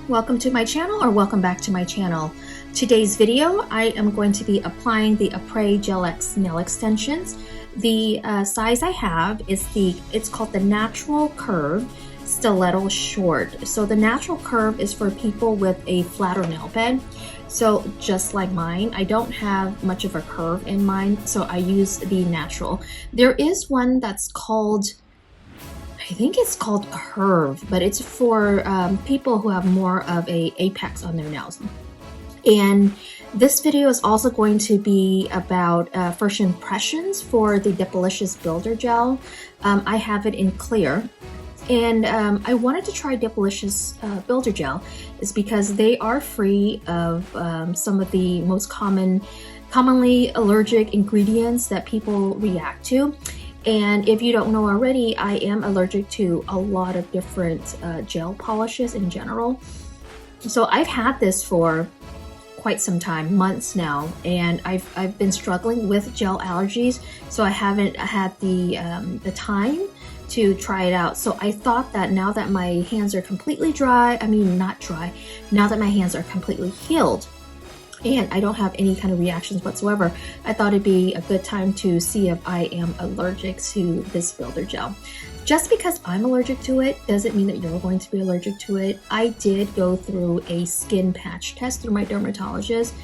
welcome to my channel, or welcome back to my channel. Today's video, I am going to be applying the Apres Gel-x nail extensions. The size I have is it's called the Natural Curve Stiletto Short. So the natural curve is for people with a flatter nail bed. So just like mine, I don't have much of a curve in mine, so I use the natural. There is one that's called, I think it's called Curve, but it's for people who have more of a apex on their nails. And this video is also going to be about first impressions for the Dipalicious Builder Gel. I have it in clear. And I wanted to try Dipalicious Builder Gel is because they are free of some of the most commonly allergic ingredients that people react to. And if you don't know already, I am allergic to a lot of different gel polishes in general. So I've had this for quite some time, months now, and I've been struggling with gel allergies, so I haven't had the time to try it out. So I thought that now that my hands are completely dry, now that my hands are completely healed and I don't have any kind of reactions whatsoever, I thought it'd be a good time to see if I am allergic to this builder gel. Just because I'm allergic to it doesn't mean that you're going to be allergic to it. I did go through a skin patch test through my dermatologist,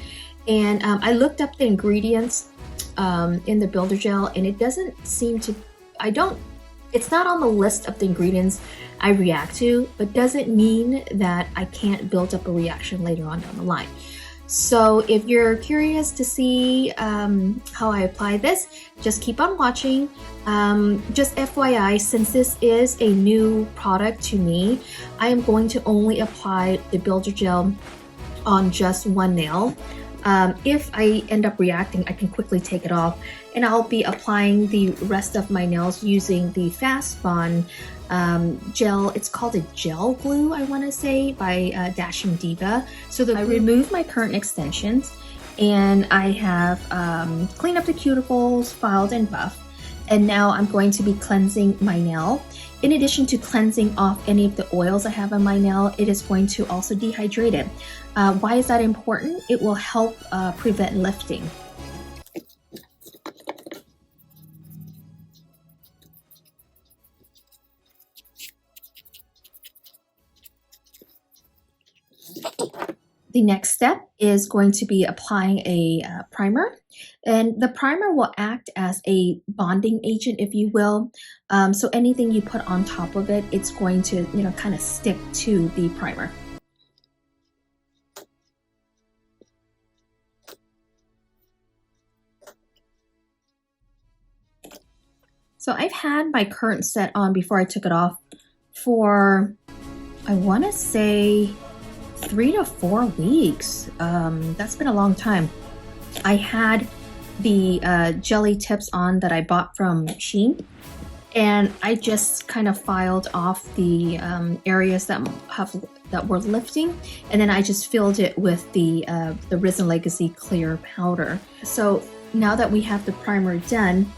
and I looked up the ingredients in the builder gel, and it doesn't seem to, it's not on the list of the ingredients I react to, but doesn't mean that I can't build up a reaction later on down the line. So if you're curious to see how I apply this, just keep on watching. Just FYI, since this is a new product to me, I am going to only apply the builder gel on just one nail. If I end up reacting, I can quickly take it off, and I'll be applying the rest of my nails using the Fast Bond gel. It's called a gel glue, I want to say, by Dashing Diva. So I removed my current extensions, and I have cleaned up the cuticles, filed and buffed, and now I'm going to be cleansing my nail. In addition to cleansing off any of the oils I have on my nail, it is going to also dehydrate it. Why is that important? It will help prevent lifting. The next step is going to be applying a primer, and the primer will act as a bonding agent, if you will. So anything you put on top of it, it's going to, kind of stick to the primer. So I've had my current set on before I took it off for, I want to say, 3 to 4 weeks. That's been a long time. I had the jelly tips on that I bought from Shein, and I just kind of filed off the areas that were lifting, and then I just filled it with the Risen Legacy clear powder. So now that we have the primer done,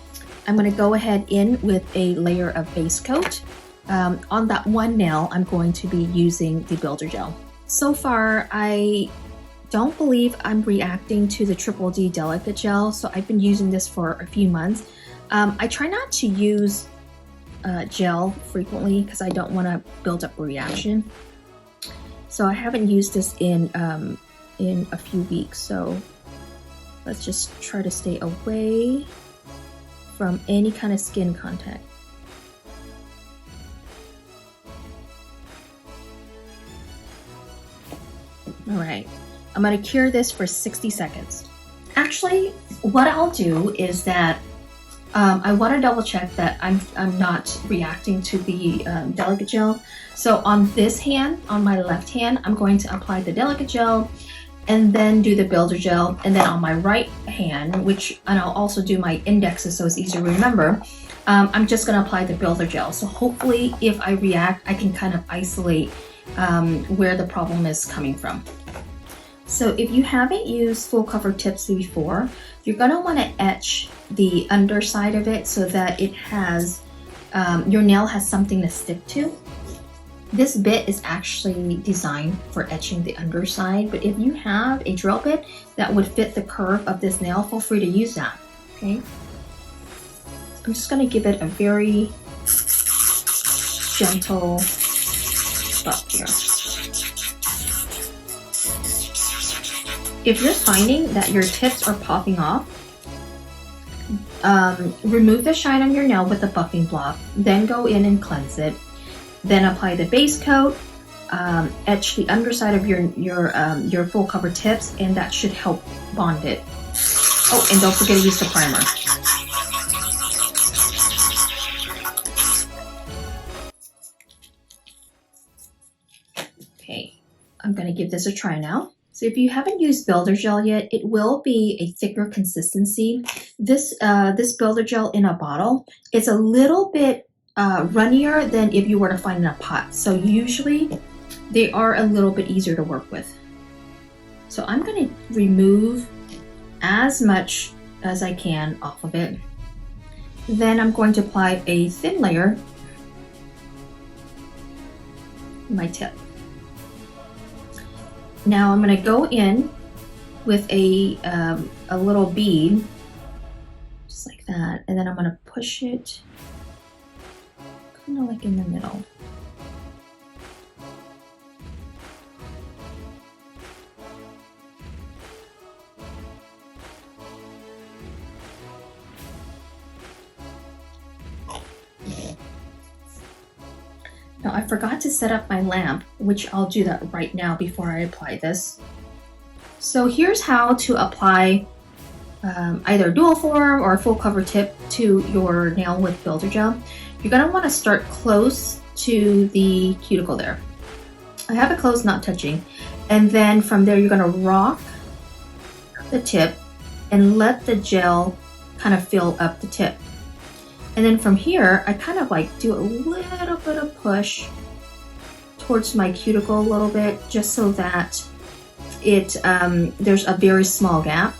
I'm going to go ahead in with a layer of base coat. On that one nail, I'm going to be using the builder gel. So far, I don't believe I'm reacting to the Triple D Delicate Gel, so I've been using this for a few months. I try not to use gel frequently because I don't want to build up a reaction. So I haven't used this in a few weeks, so let's just try to stay away from any kind of skin contact. All right, I'm gonna cure this for 60 seconds. Actually, what I'll do is that I wanna double check that I'm not reacting to the delicate gel. So on this hand, on my left hand, I'm going to apply the delicate gel and then do the builder gel. And then on my right hand, and I'll also do my indexes so it's easier to remember, I'm just gonna apply the builder gel. So hopefully if I react, I can kind of isolate where the problem is coming from. So if you haven't used full cover tips before, you're going to want to etch the underside of it so that it has, your nail has something to stick to. This bit is actually designed for etching the underside, but if you have a drill bit that would fit the curve of this nail, feel free to use that, okay? I'm just gonna give it a very gentle buff here. If you're finding that your tips are popping off, remove the shine on your nail with a buffing block, then go in and cleanse it. Then apply the base coat, etch the underside of your full cover tips, and that should help bond it. Oh, and don't forget to use the primer. Okay, I'm gonna give this a try now. So if you haven't used Builder Gel yet, it will be a thicker consistency. This Builder Gel in a bottle, it's a little bit runnier than if you were to find in a pot. So usually they are a little bit easier to work with. So I'm going to remove as much as I can off of it. Then I'm going to apply a thin layer on my tip. Now I'm going to go in with a little bead, just like that, and then I'm going to push it kind of like in the middle. Now I forgot to set up my lamp, which I'll do that right now before I apply this. So here's how to apply either dual form or full cover tip to your nail with Builder Gel. You're going to want to start close to the cuticle there. I have it close, not touching. And then from there, you're going to rock the tip and let the gel kind of fill up the tip. And then from here, I kind of like do a little bit of push towards my cuticle a little bit, just so that there's a very small gap.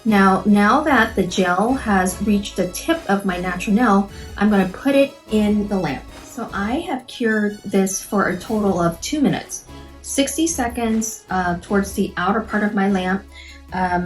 Now that the gel has reached the tip of my natural nail, I'm going to put it in the lamp. So I have cured this for a total of 2 minutes, 60 seconds towards the outer part of my lamp,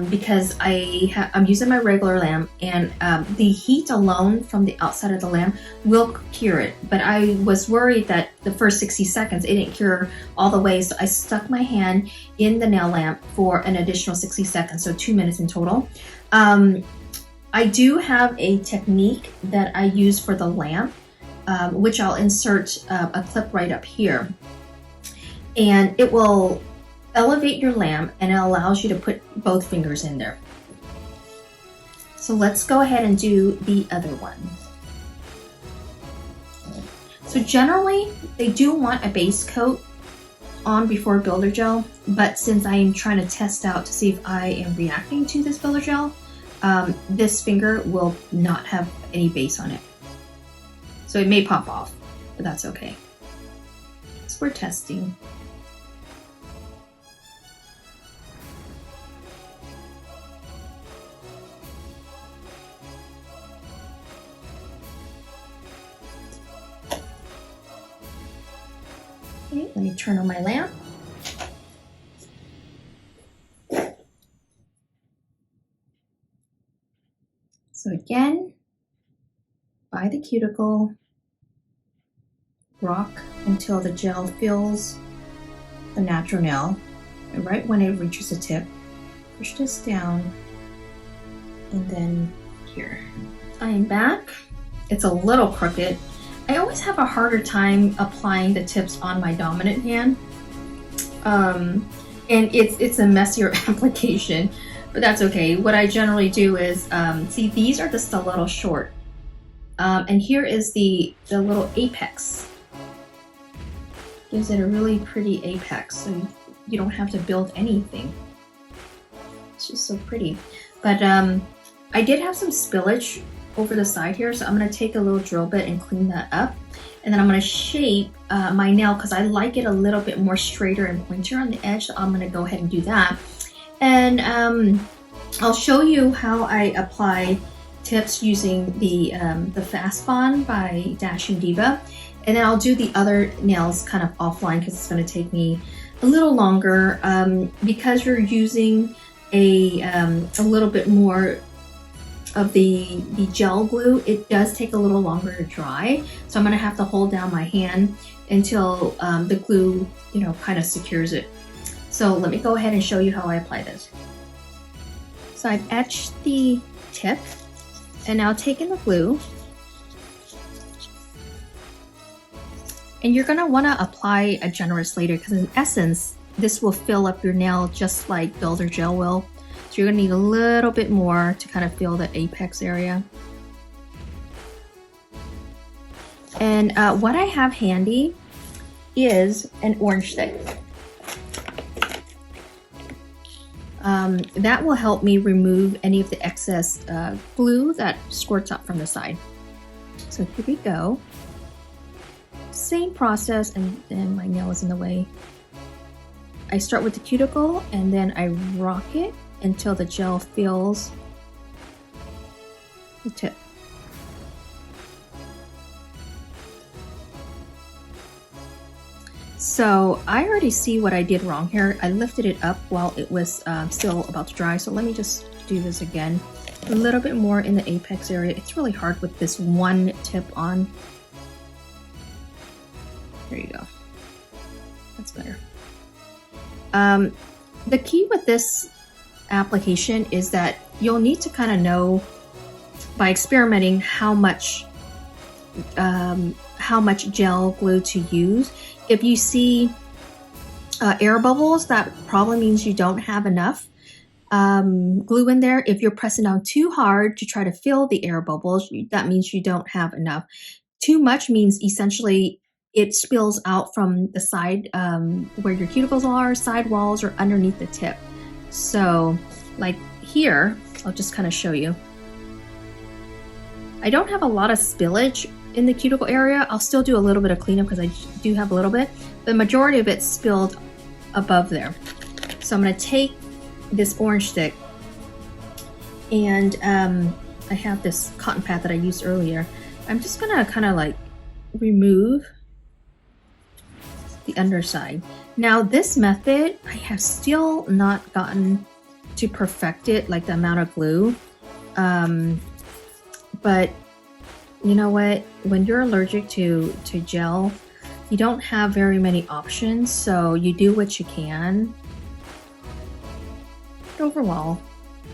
because I'm using my regular lamp, and the heat alone from the outside of the lamp will cure it. But I was worried that the first 60 seconds it didn't cure all the way, so I stuck my hand in the nail lamp for an additional 60 seconds, so 2 minutes in total. I do have a technique that I use for the lamp, which I'll insert a clip right up here, and it will elevate your lamp, and it allows you to put both fingers in there. So let's go ahead and do the other one. So generally, they do want a base coat on before Builder Gel, but since I am trying to test out to see if I am reacting to this Builder Gel, this finger will not have any base on it. So it may pop off, but that's okay. So we're testing. Okay, let me turn on my lamp. So again, by the cuticle, rock until the gel fills the natural nail. And right when it reaches the tip, push this down, and then here. I am back. It's a little crooked. I always have a harder time applying the tips on my dominant hand, and it's a messier application, but that's okay. What I generally do is, see, these are just a little short, and here is the little apex. Gives it a really pretty apex, so you don't have to build anything. It's just so pretty. But I did have some spillage over the side here, so I'm going to take a little drill bit and clean that up, and then I'm going to shape my nail because I like it a little bit more straighter and pointier on the edge, so I'm going to go ahead and do that. And I'll show you how I apply tips using the Fast Bond by Diva, And then I'll do the other nails kind of offline because it's going to take me a little longer because you're using a little bit more of the gel glue. It does take a little longer to dry, so I'm going to have to hold down my hand until the glue, you know, kind of secures it. So let me go ahead and show you how I apply this. So I've etched the tip and now taken the glue, and you're going to want to apply a generous layer because in essence this will fill up your nail just like builder gel will. So you're going to need a little bit more to kind of fill the apex area. And what I have handy is an orange stick. That will help me remove any of the excess glue that squirts out from the side. So here we go. Same process, and my nail is in the way. I start with the cuticle and then I rock it until the gel fills the tip. So I already see what I did wrong here. I lifted it up while it was still about to dry. So let me just do this again. A little bit more in the apex area. It's really hard with this one tip on. There you go. That's better. The key with this application is that you'll need to kind of know by experimenting how much gel glue to use. If you see air bubbles, that probably means you don't have enough glue in there. If you're pressing down too hard to try to fill the air bubbles, that means you don't have enough. Too much means essentially it spills out from the side where your cuticles are, side walls, or underneath the tip. So like here, I'll just kind of show you. I don't have a lot of spillage in the cuticle area. I'll still do a little bit of cleanup because I do have a little bit. The majority of it spilled above there. So I'm going to take this orange stick, and I have this cotton pad that I used earlier. I'm just going to kind of like remove the underside. Now this method, I have still not gotten to perfect it, like the amount of glue. But you know what? When you're allergic to gel, you don't have very many options, so you do what you can. But overall,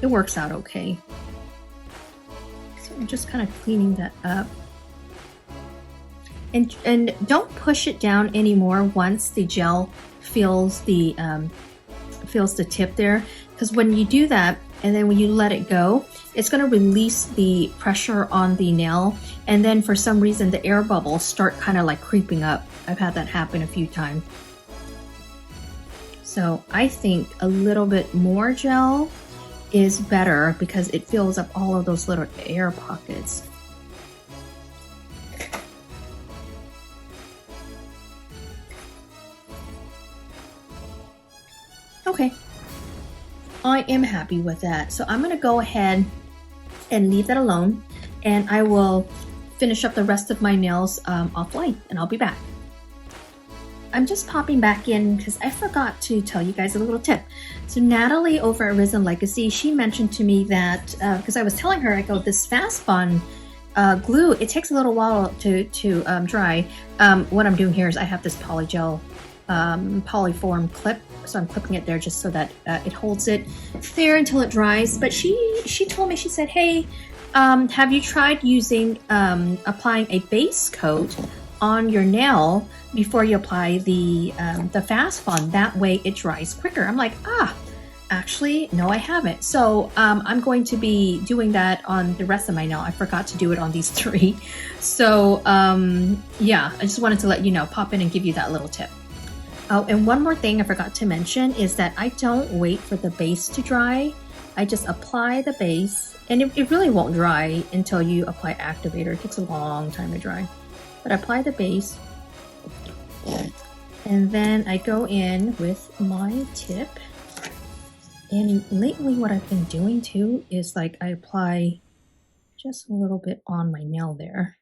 it works out okay. So I'm just kind of cleaning that up. And don't push it down anymore once the gel fills the tip there, because when you do that and then when you let it go, it's going to release the pressure on the nail, and then for some reason the air bubbles start kind of like creeping up. I've had that happen a few times. So I think a little bit more gel is better because it fills up all of those little air pockets. Okay, I am happy with that. So I'm going to go ahead and leave that alone, and I will finish up the rest of my nails offline, and I'll be back. I'm just popping back in because I forgot to tell you guys a little tip. So Natalie over at Risen Legacy, she mentioned to me that, because I was telling her, I go, this Fast Bond glue, it takes a little while to dry. What I'm doing here is I have this polygel polyform clip, so I'm clipping it there just so that it holds it there until it dries. But she told me, she said, hey, have you tried using applying a base coat on your nail before you apply the Fast Bond? That way it dries quicker. I'm like, actually no, I haven't. So I'm going to be doing that on the rest of my nail. I forgot to do it on these three. So yeah, I just wanted to let you know, pop in and give you that little tip. Oh, and one more thing I forgot to mention is that I don't wait for the base to dry. I just apply the base, and it really won't dry until you apply activator. It takes a long time to dry. But I apply the base, and then I go in with my tip. And lately what I've been doing too is like I apply just a little bit on my nail there.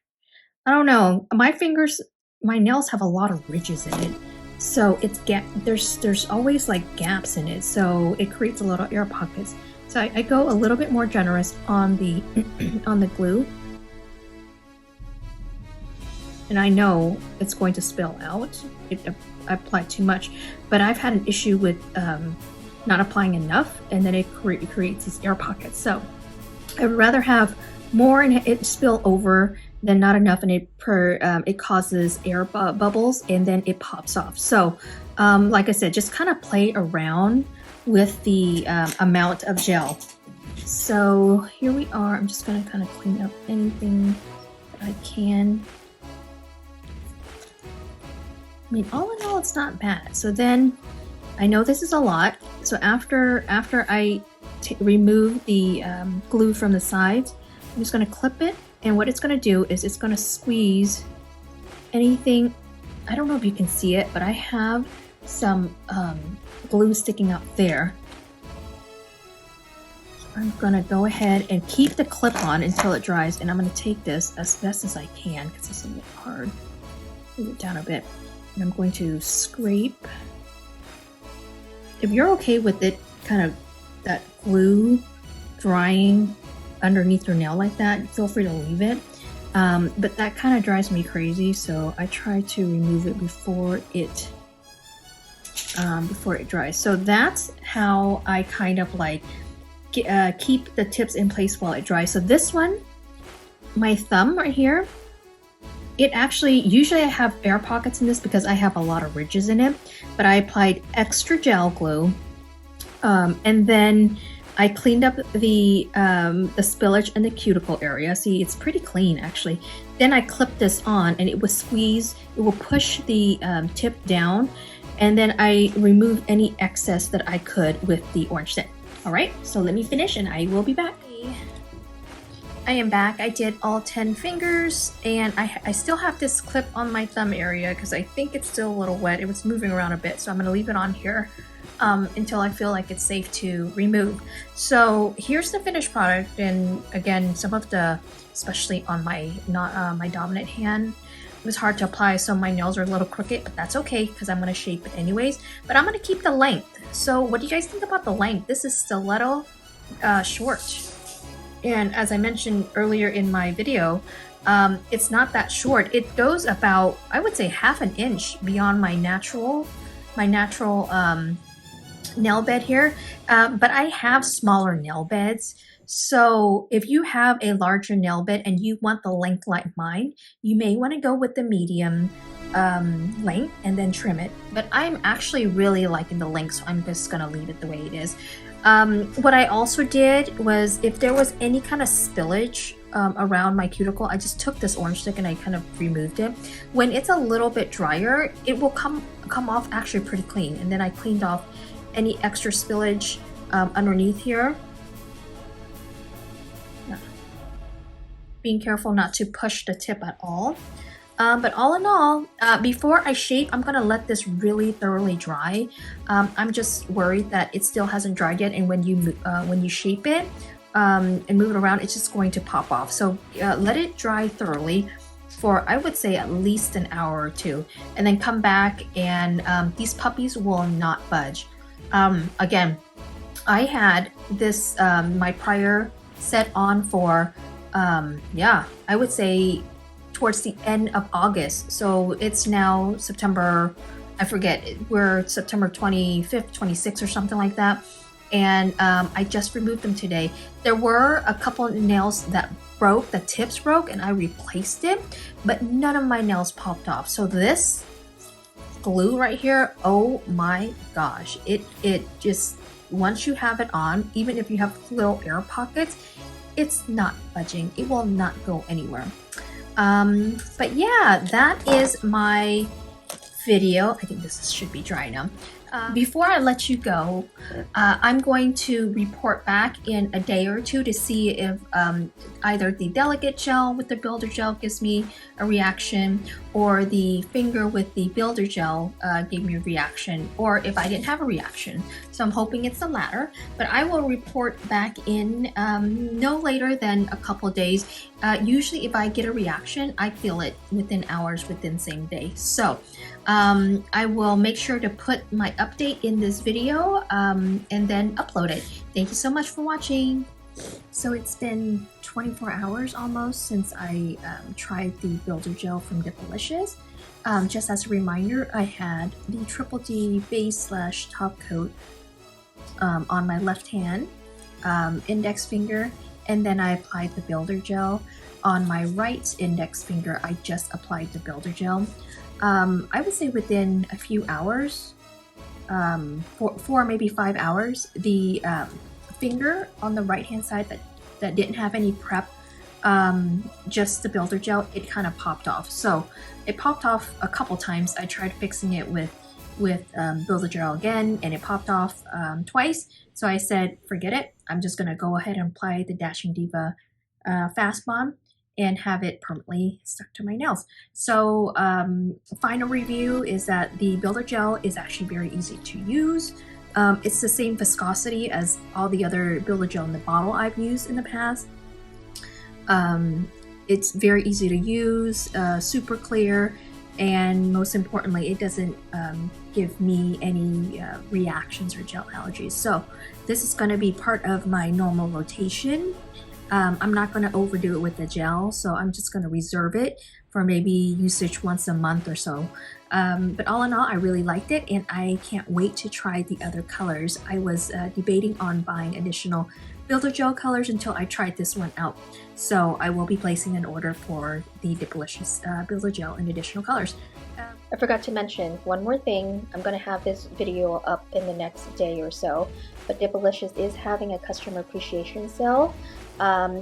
I don't know, my fingers my nails have a lot of ridges in it, so it's there's always like gaps in it, so it creates a little air pockets. So I go a little bit more generous on the on the glue, and I know it's going to spill out if I apply too much, but I've had an issue with not applying enough, and then it creates these air pockets. So I would rather have more and it spill over than not enough, and it causes air bubbles, and then it pops off. So like I said, just kind of play around with the amount of gel. So here we are. I'm just going to kind of clean up anything that I can. I mean, all in all, it's not bad. So then I know this is a lot. So after I remove the glue from the sides, I'm just going to clip it, and what it's going to do is it's going to squeeze anything. I don't know if you can see it, but I have some glue sticking out there. So I'm going to go ahead and keep the clip on until it dries, and I'm going to take this as best as I can because it's a little hard. Move it down a bit, and I'm going to scrape. If you're okay with it, kind of that glue drying underneath your nail like that, feel free to leave it. But that kind of drives me crazy, so I try to remove it before it dries. So that's how I kind of like keep the tips in place while it dries. So this one, my thumb right here, it actually, usually I have air pockets in this because I have a lot of ridges in it, but I applied extra gel glue, and then I cleaned up the spillage in the cuticle area. See, it's pretty clean actually. Then I clipped this on, and it will squeeze, it will push the tip down, and then I removed any excess that I could with the orange tint. All right, so let me finish and I will be back. I am back. I did all 10 fingers, and I still have this clip on my thumb area because I think it's still a little wet. It was moving around a bit, so I'm going to leave it on here until I feel like it's safe to remove. So here's the finished product, and again, some of the, especially on my my dominant hand, it was hard to apply, so my nails are a little crooked, but that's okay because I'm going to shape it anyways. But I'm going to keep the length. So what do you guys think about the length? This is stiletto short. And as I mentioned earlier in my video, it's not that short. It goes about, I would say, half an inch beyond my natural nail bed here. But I have smaller nail beds. So if you have a larger nail bed and you want the length like mine, you may want to go with the medium length and then trim it. But I'm actually really liking the length, so I'm just gonna leave it the way it is. What I also did was, if there was any kind of spillage around my cuticle, I just took this orange stick and I kind of removed it. When it's a little bit drier, it will come off actually pretty clean. And then I cleaned off any extra spillage underneath here. Being careful not to push the tip at all. But all in all, before I shape, I'm gonna let this really thoroughly dry. I'm just worried that it still hasn't dried yet, and when you shape it and move it around, it's just going to pop off. So let it dry thoroughly for, I would say, at least an hour or two, and then come back, and these puppies will not budge. Again, I had this my prior set on for yeah, I would say towards the end of August. So it's now September, I forget, we're September 25th, 26th or something like that. And I just removed them today. There were a couple of nails that broke, the tips broke, and I replaced it, but none of my nails popped off. So this glue right here, oh my gosh, it just, once you have it on, even if you have little air pockets, it's not budging. It will not go anywhere. But yeah, that is my video. I think this should be dry now. Before I let you go, I'm going to report back in a day or two to see if either the delicate gel with the builder gel gives me a reaction, or the finger with the builder gel gave me a reaction, or if I didn't have a reaction. So I'm hoping it's the latter, but I will report back in no later than a couple days. Usually if I get a reaction, I feel it within hours, within same day. So I will make sure to put my update in this video and then upload it. Thank you so much for watching. So it's been 24 hours almost since I tried the builder gel from Dipalicious. Just as a reminder, I had the Triple D base / top coat on my left hand, index finger, and then I applied the builder gel. On my right index finger, I just applied the builder gel. I would say within a few hours, 4 maybe 5 hours, the finger on the right hand side that didn't have any prep, just the builder gel, it kind of popped off. So it popped off a couple times. I tried fixing it with builder gel again, and it popped off twice. So I said, forget it. I'm just gonna go ahead and apply the Dashing Diva Fast Bond and have it permanently stuck to my nails. So final review is that the builder gel is actually very easy to use. It's the same viscosity as all the other builder gel in the bottle I've used in the past. It's very easy to use, super clear, and most importantly, it doesn't give me any reactions or gel allergies. So this is going to be part of my normal rotation. I'm not going to overdo it with the gel, so I'm just going to reserve it for maybe usage once a month or so. But all in all, I really liked it, and I can't wait to try the other colors. I was debating on buying additional builder gel colors until I tried this one out. So I will be placing an order for the Dipalicious builder gel in additional colors. I forgot to mention one more thing. I'm going to have this video up in the next day or so, but Dipalicious is having a customer appreciation sale.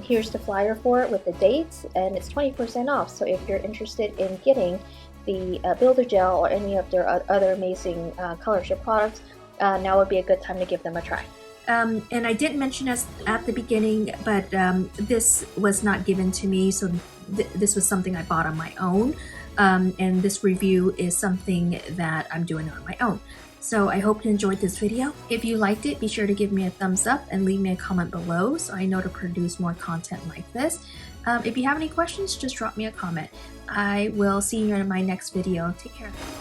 Here's the flyer for it with the dates, and it's 20% off. So if you're interested in getting the builder gel or any of their other amazing colors or products, now would be a good time to give them a try. And I didn't mention this at the beginning, but this was not given to me, so this was something I bought on my own, and this review is something that I'm doing on my own. So I hope you enjoyed this video. If you liked it, be sure to give me a thumbs up and leave me a comment below so I know to produce more content like this. If you have any questions, just drop me a comment. I will see you in my next video. Take care.